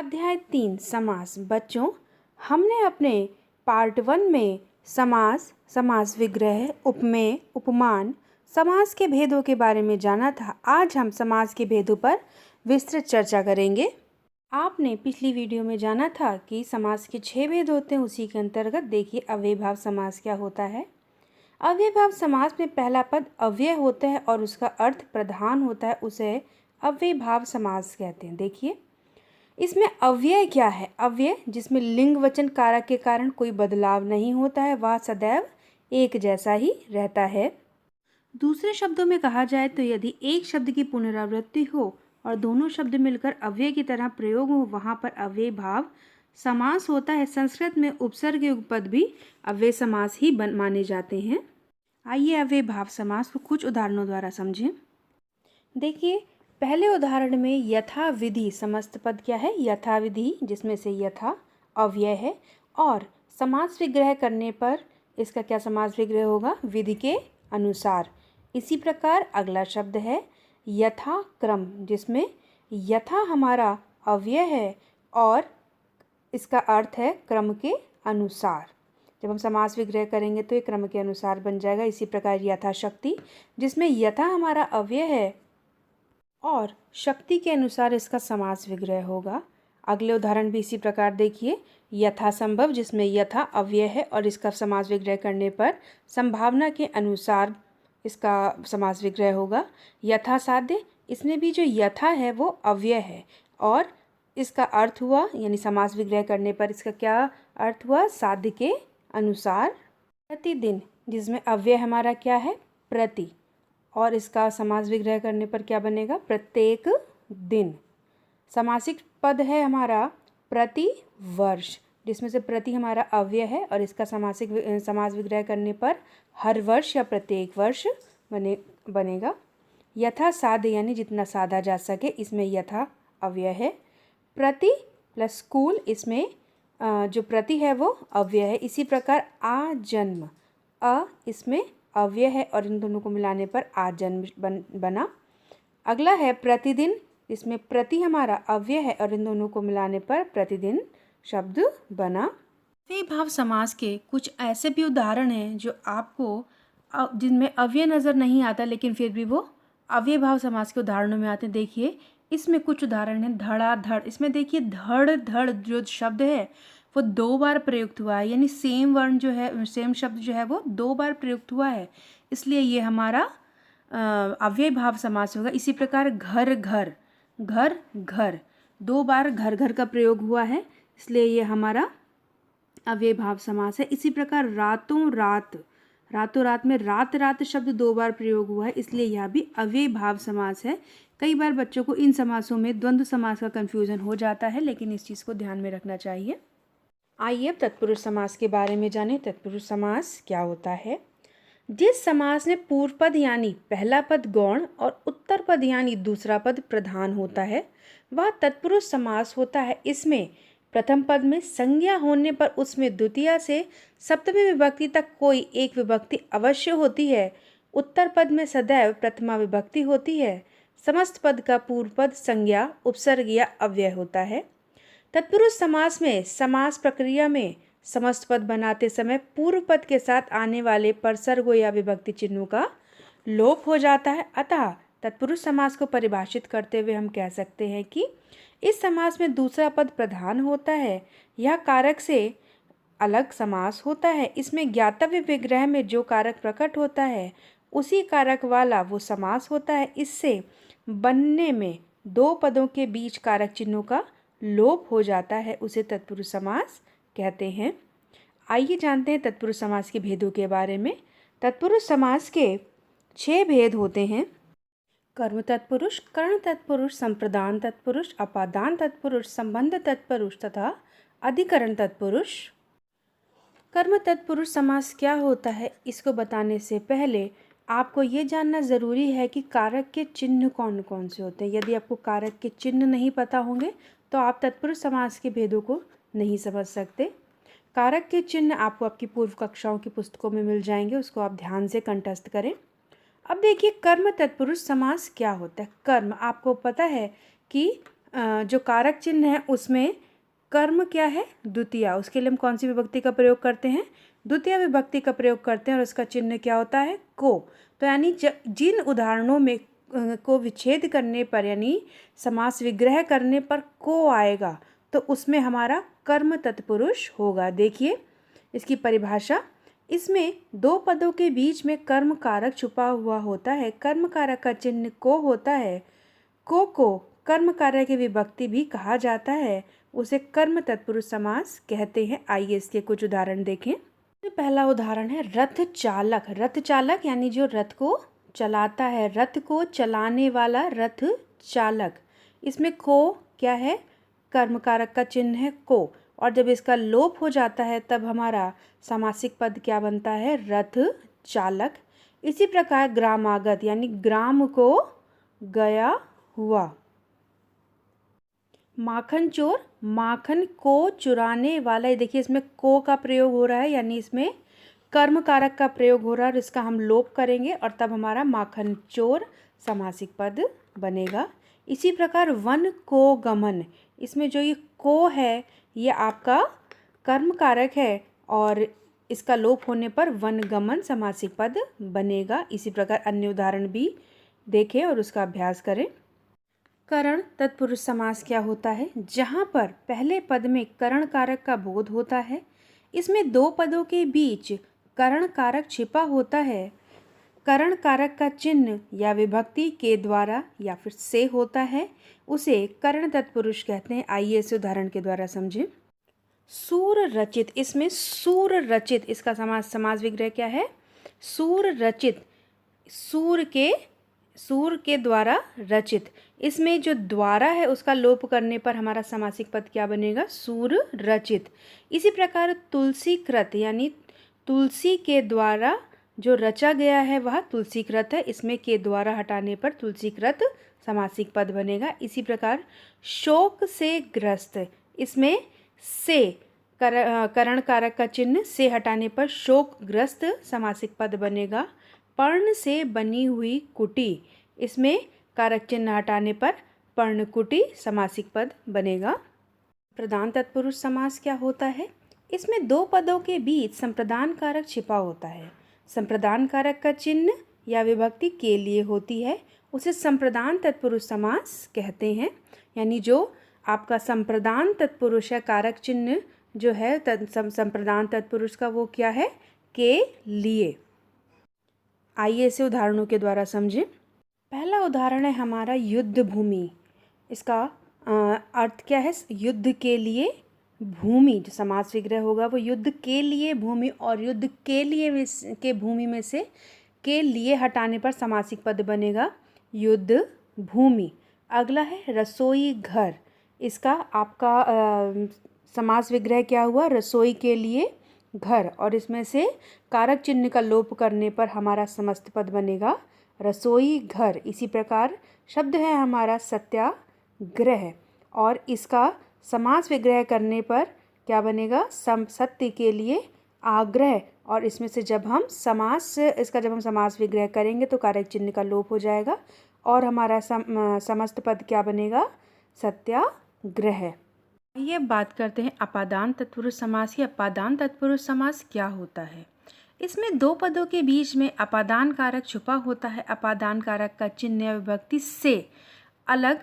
अध्याय 3 समास। बच्चों, हमने अपने पार्ट 1 में समास, समास विग्रह, उपमेय, उपमान, समास के भेदों के बारे में जाना था। आज हम समास के भेदों पर विस्तृत चर्चा करेंगे। आपने पिछली वीडियो में जाना था कि समास के 6 भेद होते हैं। उसी के अंतर्गत देखिए अव्ययभाव समास क्या होता है। अव्ययभाव समास में पहला पद अव्यय होता है और उसका अर्थ प्रधान होता है, उसे अव्ययभाव समास कहते हैं। देखिए इसमें अव्यय क्या है। अव्यय जिसमें लिंग वचन कारक के कारण कोई बदलाव नहीं होता है, वह सदैव एक जैसा ही रहता है। दूसरे शब्दों में कहा जाए तो यदि एक शब्द की पुनरावृत्ति हो और दोनों शब्द मिलकर अव्यय की तरह प्रयोग हो, वहाँ पर अव्ययभाव समास होता है। संस्कृत में उपसर्ग युक्त पद भी अव्यय समास ही माने जाते हैं। आइए अव्ययभाव समास को कुछ उदाहरणों द्वारा समझें। देखिए पहले उदाहरण में यथा विधि समस्त पद क्या है, यथा विधि, जिसमें से यथा अव्यय है और समास विग्रह करने पर इसका क्या समास विग्रह होगा, विधि के अनुसार। इसी प्रकार अगला शब्द है यथा क्रम, जिसमें यथा हमारा अव्यय है और इसका अर्थ है क्रम के अनुसार। जब हम समास विग्रह करेंगे तो ये क्रम के अनुसार बन जाएगा। इसी प्रकार यथा शक्ति, जिसमें यथा हमारा अव्यय है और शक्ति के अनुसार इसका समास विग्रह होगा। अगले उदाहरण भी इसी प्रकार देखिए, यथा संभव, जिसमें यथा अव्यय है और इसका समास विग्रह करने पर संभावना के अनुसार इसका समास विग्रह होगा। यथा साध्य, इसमें भी जो यथा है वो अव्यय है और इसका अर्थ हुआ, यानी समास विग्रह करने पर इसका क्या अर्थ हुआ, साध्य के अनुसार। प्रतिदिन, जिसमें अव्यय हमारा क्या है, प्रति, और इसका समास विग्रह करने पर क्या बनेगा, प्रत्येक दिन। समासिक पद है हमारा प्रति वर्ष, जिसमें से प्रति हमारा अव्यय है और इसका समास विग्रह करने पर हर वर्ष या प्रत्येक वर्ष बनेगा। यथा साध्य, यानी जितना साधा जा सके, इसमें यथा अव्यय है। प्रति प्लस स्कूल, इसमें जो प्रति है वो अव्यय है। इसी प्रकार आजन्म, इसमें अव्यय है और इन दोनों को मिलाने पर आजन्म बना। अगला है प्रतिदिन, इसमें प्रति हमारा अव्यय है और इन दोनों को मिलाने पर प्रतिदिन शब्द बना। अव्ययभाव समास के कुछ ऐसे भी उदाहरण हैं जो आपको जिनमें अव्यय नज़र नहीं आता लेकिन फिर भी वो अव्ययभाव समास के उदाहरणों में आते हैं। देखिए इसमें कुछ उदाहरण हैं। धड़ाधड़, इसमें देखिए धड़ धड़ जो शब्द है वो 2 बार प्रयुक्त हुआ है, यानी सेम वर्ण जो है, सेम शब्द जो है वो 2 बार प्रयुक्त हुआ है, इसलिए ये हमारा अव्ययभाव समास होगा। इसी प्रकार घर घर, घर घर, 2 बार घर घर का प्रयोग हुआ है, इसलिए ये हमारा अव्ययभाव समास है। इसी प्रकार रातों रात, रातों रात में रात रात शब्द 2 बार प्रयोग हुआ है, इसलिए यह भी अव्ययभाव समास है। कई बार बच्चों को इन समासों में द्वंद्व समास का कन्फ्यूजन हो जाता है, लेकिन इस चीज़ को ध्यान में रखना चाहिए। आइए अब तत्पुरुष समास के बारे में जानें। तत्पुरुष समास क्या होता है। जिस समास में पूर्व पद यानी पहला पद गौण और उत्तर पद यानी दूसरा पद प्रधान होता है, वह तत्पुरुष समास होता है। इसमें प्रथम पद में संज्ञा होने पर उसमें द्वितीया से सप्तमी विभक्ति तक कोई एक विभक्ति अवश्य होती है। उत्तर पद में सदैव प्रथमा विभक्ति होती है। समस्त पद का पूर्व पद संज्ञा, उपसर्ग या अव्यय होता है। तत्पुरुष समास में समास प्रक्रिया में समस्त पद बनाते समय पूर्व पद के साथ आने वाले परसर्गों या विभक्ति चिन्हों का लोप हो जाता है। अतः तत्पुरुष समास को परिभाषित करते हुए हम कह सकते हैं कि इस समास में दूसरा पद प्रधान होता है। यह कारक से अलग समास होता है। इसमें ज्ञातव्य विग्रह में जो कारक प्रकट होता है उसी कारक वाला वो समास होता है। इससे बनने में 2 पदों के बीच कारक चिन्हों का लोप हो जाता है, उसे तत्पुरुष समास कहते हैं। आइए जानते हैं तत्पुरुष समास के भेदों के बारे में। तत्पुरुष समास के 6 भेद होते हैं। कर्म तत्पुरुष, कर्ण तत्पुरुष, संप्रदान तत्पुरुष, अपादान तत्पुरुष, संबंध तत्पुरुष तथा अधिकरण तत्पुरुष। कर्म तत्पुरुष समास क्या होता है, इसको बताने से पहले आपको ये जानना ज़रूरी है कि कारक के चिन्ह कौन कौन से होते हैं। यदि आपको कारक के चिन्ह नहीं पता होंगे तो आप तत्पुरुष समास के भेदों को नहीं समझ सकते। कारक के चिन्ह आपको आपकी पूर्व कक्षाओं की पुस्तकों में मिल जाएंगे, उसको आप ध्यान से कंठस्थ करें। अब देखिए कर्म तत्पुरुष समास क्या होता है। कर्म, आपको पता है कि जो कारक चिन्ह है उसमें कर्म क्या है, द्वितीया, उसके लिए हम कौन सी विभक्ति का प्रयोग करते हैं, द्वितीय विभक्ति का प्रयोग करते हैं और उसका चिन्ह क्या होता है, को। तो यानी जिन उदाहरणों में को विच्छेद करने पर यानी समास विग्रह करने पर को आएगा तो उसमें हमारा कर्म तत्पुरुष होगा। देखिए इसकी परिभाषा, इसमें दो पदों के बीच में कर्म कारक छुपा हुआ होता है। कर्म कारक का चिन्ह को होता है। को कर्म कारक की विभक्ति भी कहा जाता है, उसे कर्म तत्पुरुष समास कहते हैं। आइए इसके कुछ उदाहरण देखें। पहला उदाहरण है रथ चालक। रथ चालक यानी जो रथ को चलाता है, रथ को चलाने वाला रथ चालक। इसमें को क्या है, कर्म कारक का चिन्ह है को, और जब इसका लोप हो जाता है तब हमारा समासिक पद क्या बनता है, रथ चालक। इसी प्रकार ग्रामागत यानी ग्राम को गया हुआ। माखन चोर, माखन को चुराने वाला। देखिए इसमें को का प्रयोग हो रहा है यानी इसमें कर्म कारक का प्रयोग हो रहा है और इसका हम लोप करेंगे और तब हमारा माखन चोर समासिक पद बनेगा। इसी प्रकार वन को गमन, इसमें जो ये को है ये आपका कर्म कारक है और इसका लोप होने पर वन गमन समासिक पद बनेगा। इसी प्रकार अन्य उदाहरण भी देखें और उसका अभ्यास करें। करण तत्पुरुष समास क्या होता है, जहाँ पर पहले पद में करण कारक का बोध होता है, इसमें दो पदों के बीच करण कारक छिपा होता है। करण कारक का चिन्ह या विभक्ति के द्वारा या फिर से होता है, उसे करण तत्पुरुष कहते हैं। आइए इस उदाहरण के द्वारा समझें। सूर रचित, इसमें सूर रचित इसका समास विग्रह क्या है, सूर रचित, सूर के द्वारा रचित। इसमें जो द्वारा है उसका लोप करने पर हमारा समासिक पद क्या बनेगा, सूर रचित। इसी प्रकार तुलसीकृत यानी तुलसी के द्वारा जो रचा गया है वह तुलसीकृत है, इसमें के द्वारा हटाने पर तुलसीकृत समासिक पद बनेगा। इसी प्रकार शोक से ग्रस्त, इसमें से करण कारक का चिन्ह से हटाने पर शोकग्रस्त समासिक पद बनेगा। पर्ण से बनी हुई कुटी, इसमें कारक चिन्ह हटाने पर पर्णकुटी समासिक पद बनेगा। प्रधान तत्पुरुष समास क्या होता है, इसमें दो पदों के बीच संप्रदान कारक छिपा होता है। संप्रदान कारक का चिन्ह या विभक्ति के लिए होती है, उसे संप्रदान तत्पुरुष समास कहते हैं। यानी जो आपका संप्रदान तत्पुरुष है, कारक चिन्ह जो है संप्रदान तत्पुरुष का वो क्या है, के लिए। आइए इसे उदाहरणों के द्वारा समझें। पहला उदाहरण है हमारा युद्ध भूमि। इसका अर्थ क्या है, युद्ध के लिए भूमि। जो समास विग्रह होगा वो युद्ध के लिए भूमि, और युद्ध के लिए के भूमि में से के लिए हटाने पर समासिक पद बनेगा युद्ध भूमि। अगला है रसोई घर। इसका आपका समास विग्रह क्या हुआ, रसोई के लिए घर, और इसमें से कारक चिन्ह का लोप करने पर हमारा समस्त पद बनेगा रसोई घर। इसी प्रकार शब्द है हमारा सत्याग्रह, और इसका समास विग्रह करने पर क्या बनेगा, सत्य के लिए आग्रह, और इसमें से जब हम समास विग्रह करेंगे तो कारक चिन्ह का लोप हो जाएगा और हमारा समस्त पद क्या बनेगा, सत्याग्रह। ये बात करते हैं अपादान तत्पुरुष समास की। अपादान तत्पुरुष समास क्या होता है, इसमें दो पदों के बीच में अपादान कारक छुपा होता है। अपादान कारक का चिन्ह या विभक्ति से अलग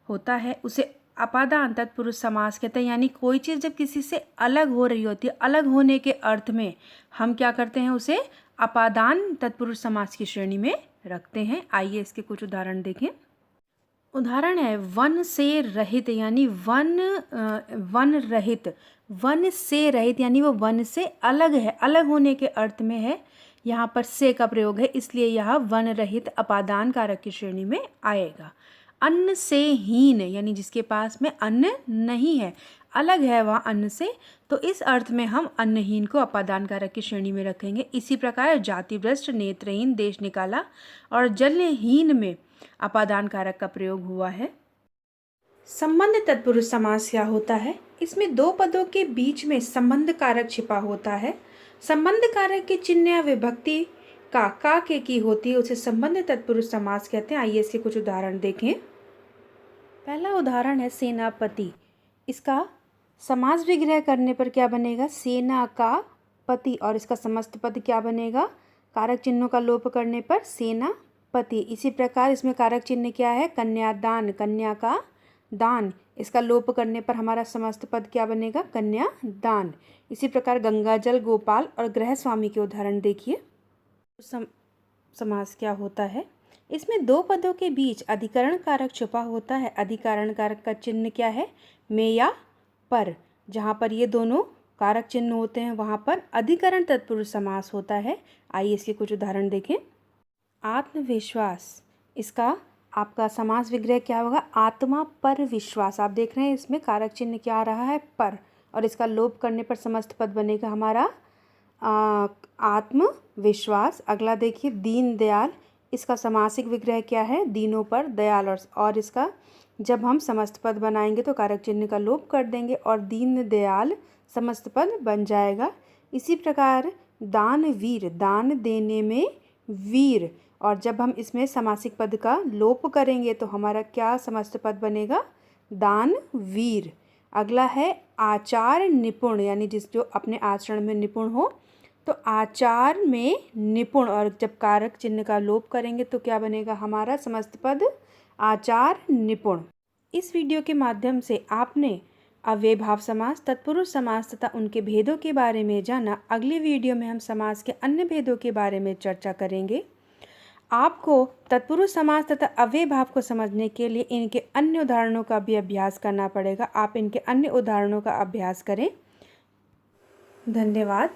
होता है, उसे अपादान तत्पुरुष समास कहते हैं। यानी कोई चीज़ जब किसी से अलग हो रही होती है, अलग होने के अर्थ में हम क्या करते हैं, उसे अपादान तत्पुरुष समास की श्रेणी में रखते हैं। आइए इसके कुछ उदाहरण देखें। उदाहरण है वन से रहित, यानी वन रहित, वन से रहित यानी वो वन से अलग है, अलग होने के अर्थ में है। यहाँ पर से का प्रयोग है, इसलिए यह वन रहित अपादान कारक की श्रेणी में आएगा। अन्न से हीन यानी जिसके पास में अन्न नहीं है, अलग है वह अन्न से, तो इस अर्थ में हम अन्नहीन को अपादान कारक की श्रेणी में रखेंगे। इसी प्रकार जातिभ्रष्ट, नेत्रहीन, देश निकाला और जलहीन में अपादान कारक का प्रयोग हुआ है। संबंध तत्पुरुष समास क्या होता है, इसमें दो पदों के बीच में संबंध कारक छिपा होता है। संबंध कारक के चिन्ह या विभक्ति का के की होती है, उसे संबंध तत्पुरुष समास कहते हैं। आइए इसके कुछ उदाहरण देखें। पहला उदाहरण है सेनापति। इसका समास विग्रह करने पर क्या बनेगा? सेना का पति। और इसका समस्त पद क्या बनेगा? कारक चिन्हों का लोप करने पर सेनापति। इसी प्रकार इसमें कारक चिन्ह क्या है? कन्यादान, कन्या का दान। इसका लोप करने पर हमारा समस्त पद क्या बनेगा? कन्यादान। इसी प्रकार गंगाजल, गोपाल और गृहस्वामी के उदाहरण देखिए। समास क्या होता है? इसमें दो पदों के बीच अधिकरण कारक छुपा होता है। अधिकरण कारक का चिन्ह क्या है? में या पर। जहाँ पर ये दोनों कारक चिन्ह होते हैं वहाँ पर अधिकरण तत्पुरुष समास होता है। आइए इसके कुछ उदाहरण देखें। आत्मविश्वास, इसका आपका समास विग्रह क्या होगा? आत्मा पर विश्वास। आप देख रहे हैं इसमें कारक चिन्ह क्या आ रहा है? पर। और इसका लोप करने पर समस्त पद बनेगा हमारा आत्मविश्वास। अगला देखिए दीनदयाल। इसका समासिक विग्रह क्या है? दीनों पर दयाल। और इसका जब हम समस्त पद बनाएंगे तो कारक चिन्ह का लोप कर देंगे और दीनदयाल समस्त पद बन जाएगा। इसी प्रकार दानवीर, दान देने में वीर। और जब हम इसमें समासिक पद का लोप करेंगे तो हमारा क्या समस्त पद बनेगा? दानवीर। अगला है आचार निपुण, यानी जो अपने आचरण में निपुण हो। तो आचार में निपुण, और जब कारक चिन्ह का लोप करेंगे तो क्या बनेगा हमारा समस्त पद? आचार निपुण। इस वीडियो के माध्यम से आपने अव्ययभाव समास, तत्पुरुष समास तथा उनके भेदों के बारे में जाना। अगली वीडियो में हम समास के अन्य भेदों के बारे में चर्चा करेंगे। आपको तत्पुरुष समास तथा अव्ययभाव को समझने के लिए इनके अन्य उदाहरणों का भी अभ्यास करना पड़ेगा। आप इनके अन्य उदाहरणों का अभ्यास करें। धन्यवाद।